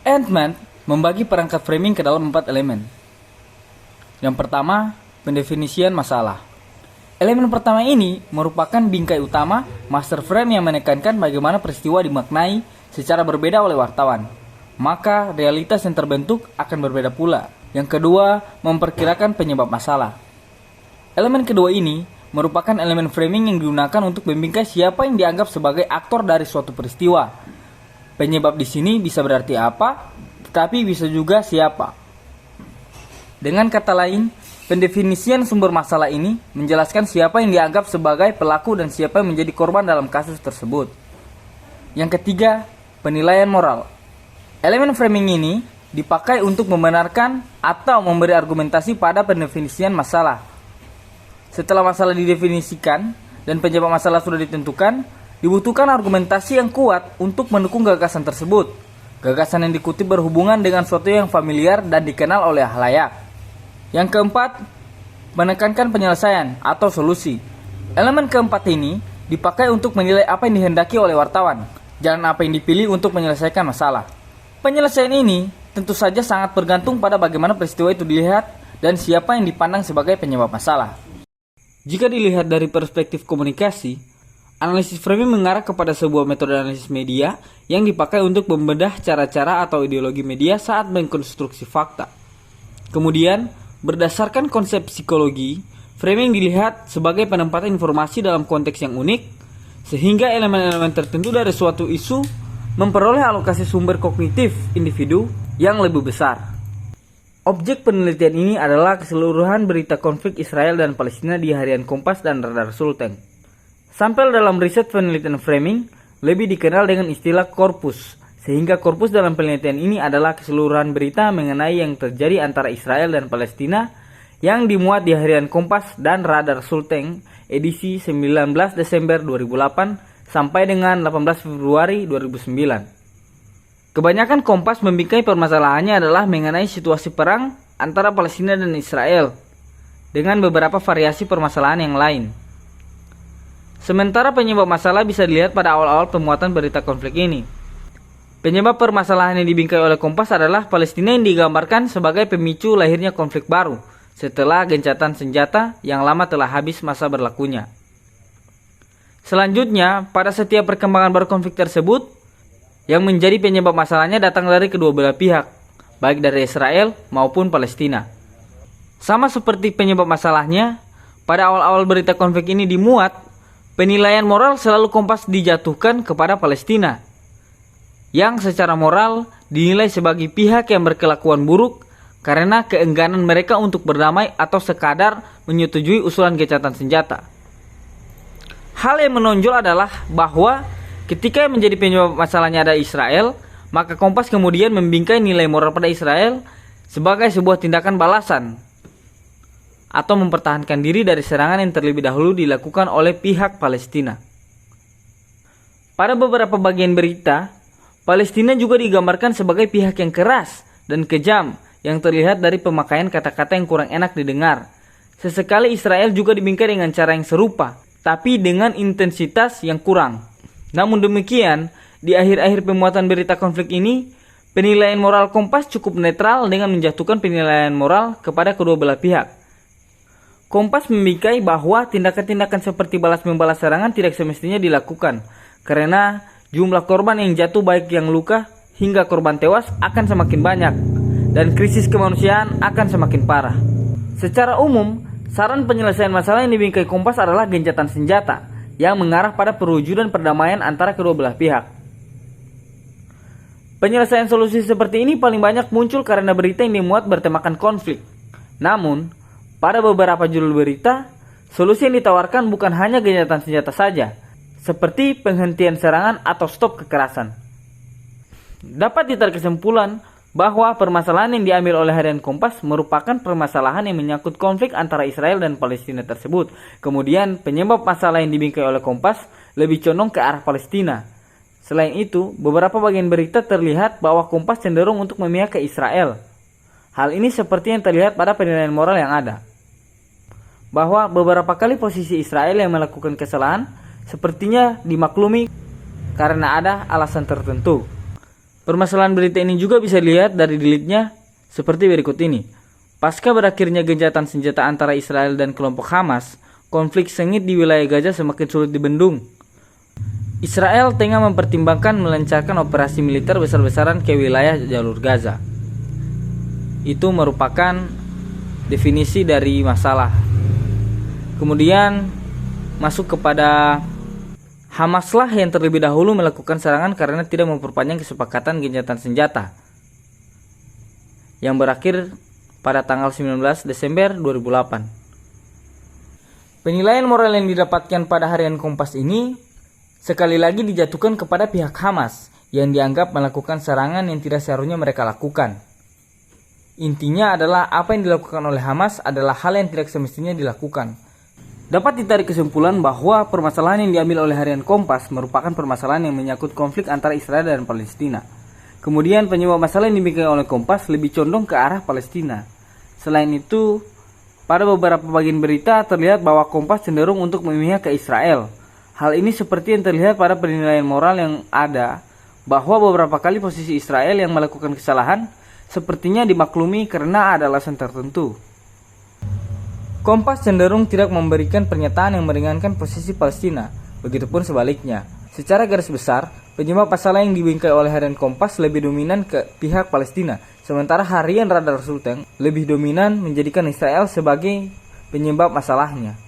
Ant-Man membagi perangkat framing ke dalam 4 elemen. Yang pertama, pendefinisian masalah. Elemen pertama ini merupakan bingkai utama master frame yang menekankan bagaimana peristiwa dimaknai secara berbeda oleh wartawan. Maka realitas yang terbentuk akan berbeda pula. Yang kedua, memperkirakan penyebab masalah. Elemen kedua ini merupakan elemen framing yang digunakan untuk membingkai siapa yang dianggap sebagai aktor dari suatu peristiwa. Penyebab di sini bisa berarti apa, tetapi bisa juga siapa. Dengan kata lain, pendefinisian sumber masalah ini menjelaskan siapa yang dianggap sebagai pelaku dan siapa yang menjadi korban dalam kasus tersebut. Yang ketiga, penilaian moral. Elemen framing ini dipakai untuk membenarkan atau memberi argumentasi pada pendefinisian masalah. Setelah masalah didefinisikan dan penyebab masalah sudah ditentukan, dibutuhkan argumentasi yang kuat untuk mendukung gagasan tersebut. Gagasan yang dikutip berhubungan dengan sesuatu yang familiar dan dikenal oleh khalayak. Yang keempat, menekankan penyelesaian atau solusi. Elemen keempat ini dipakai untuk menilai apa yang dihendaki oleh wartawan, jalan apa yang dipilih untuk menyelesaikan masalah. Penyelesaian ini tentu saja sangat bergantung pada bagaimana peristiwa itu dilihat dan siapa yang dipandang sebagai penyebab masalah. Jika dilihat dari perspektif komunikasi, analisis framing mengarah kepada sebuah metode analisis media yang dipakai untuk membedah cara-cara atau ideologi media saat mengkonstruksi fakta. Kemudian, berdasarkan konsep psikologi, framing dilihat sebagai penempatan informasi dalam konteks yang unik, sehingga elemen-elemen tertentu dari suatu isu memperoleh alokasi sumber kognitif individu yang lebih besar. Objek penelitian ini adalah keseluruhan berita konflik Israel dan Palestina di harian Kompas dan Radar Sulteng. Sampel dalam riset penelitian framing lebih dikenal dengan istilah korpus, sehingga korpus dalam penelitian ini adalah keseluruhan berita mengenai yang terjadi antara Israel dan Palestina yang dimuat di harian Kompas dan Radar Sulteng edisi 19 Desember 2008 sampai dengan 18 Februari 2009. Kebanyakan Kompas membingkai permasalahannya adalah mengenai situasi perang antara Palestina dan Israel dengan beberapa variasi permasalahan yang lain. Sementara penyebab masalah bisa dilihat pada awal-awal pemuatan berita konflik ini. Penyebab permasalahan yang dibingkai oleh Kompas adalah Palestina yang digambarkan sebagai pemicu lahirnya konflik baru setelah gencatan senjata yang lama telah habis masa berlakunya. Selanjutnya, pada setiap perkembangan baru konflik tersebut, yang menjadi penyebab masalahnya datang dari kedua belah pihak, baik dari Israel maupun Palestina. Sama seperti penyebab masalahnya, pada awal-awal berita konflik ini dimuat, penilaian moral selalu Kompas dijatuhkan kepada Palestina, yang secara moral dinilai sebagai pihak yang berkelakuan buruk karena keengganan mereka untuk berdamai atau sekadar menyetujui usulan gencatan senjata. Hal yang menonjol adalah bahwa ketika yang menjadi penyebab masalahnya ada Israel, maka Kompas kemudian membingkai nilai moral pada Israel sebagai sebuah tindakan balasan atau mempertahankan diri dari serangan yang terlebih dahulu dilakukan oleh pihak Palestina. Pada beberapa bagian berita, Palestina juga digambarkan sebagai pihak yang keras dan kejam yang terlihat dari pemakaian kata-kata yang kurang enak didengar. Sesekali Israel juga dibingkai dengan cara yang serupa, tapi dengan intensitas yang kurang. Namun demikian, di akhir-akhir pemuatan berita konflik ini, penilaian moral Kompas cukup netral dengan menjatuhkan penilaian moral kepada kedua belah pihak. Kompas membingkai bahwa tindakan-tindakan seperti balas-membalas serangan tidak semestinya dilakukan, karena jumlah korban yang jatuh baik yang luka hingga korban tewas akan semakin banyak, dan krisis kemanusiaan akan semakin parah. Secara umum, saran penyelesaian masalah yang dibingkai Kompas adalah gencatan senjata, yang mengarah pada perwujudan perdamaian antara kedua belah pihak. Penyelesaian solusi seperti ini paling banyak muncul karena berita yang dimuat bertemakan konflik. Namun, pada beberapa judul berita, solusi yang ditawarkan bukan hanya gencatan senjata saja, seperti penghentian serangan atau stop kekerasan. Dapat ditarik kesimpulan bahwa permasalahan yang diambil oleh harian Kompas merupakan permasalahan yang menyangkut konflik antara Israel dan Palestina tersebut. Kemudian penyebab masalah yang dibingkai oleh Kompas lebih condong ke arah Palestina. Selain itu, beberapa bagian berita terlihat bahwa Kompas cenderung untuk memihak ke Israel. Hal ini seperti yang terlihat pada penilaian moral yang ada, bahwa beberapa kali posisi Israel yang melakukan kesalahan sepertinya dimaklumi karena ada alasan tertentu. Permasalahan berita ini juga bisa dilihat dari delitnya seperti berikut ini. Pasca berakhirnya gencatan senjata antara Israel dan kelompok Hamas, konflik sengit di wilayah Gaza semakin sulit dibendung. Israel tengah mempertimbangkan melancarkan operasi militer besar-besaran ke wilayah jalur Gaza. Itu merupakan definisi dari masalah. Kemudian masuk kepada Hamaslah yang terlebih dahulu melakukan serangan karena tidak memperpanjang kesepakatan gencatan senjata yang berakhir pada tanggal 19 Desember 2008. Penilaian moral yang didapatkan pada harian Kompas ini sekali lagi dijatuhkan kepada pihak Hamas yang dianggap melakukan serangan yang tidak seharusnya mereka lakukan. Intinya adalah apa yang dilakukan oleh Hamas adalah hal yang tidak semestinya dilakukan. Dapat ditarik kesimpulan bahwa permasalahan yang diambil oleh harian Kompas merupakan permasalahan yang menyangkut konflik antara Israel dan Palestina. Kemudian penyebab masalah yang dibingkai oleh Kompas lebih condong ke arah Palestina. Selain itu, pada beberapa bagian berita terlihat bahwa Kompas cenderung untuk memihak ke Israel. Hal ini seperti yang terlihat pada penilaian moral yang ada, bahwa beberapa kali posisi Israel yang melakukan kesalahan sepertinya dimaklumi karena ada alasan tertentu. Kompas cenderung tidak memberikan pernyataan yang meringankan posisi Palestina, begitupun sebaliknya. Secara garis besar, penyebab masalah yang dibingkai oleh harian Kompas lebih dominan ke pihak Palestina, sementara harian Radar Sultan lebih dominan menjadikan Israel sebagai penyebab masalahnya.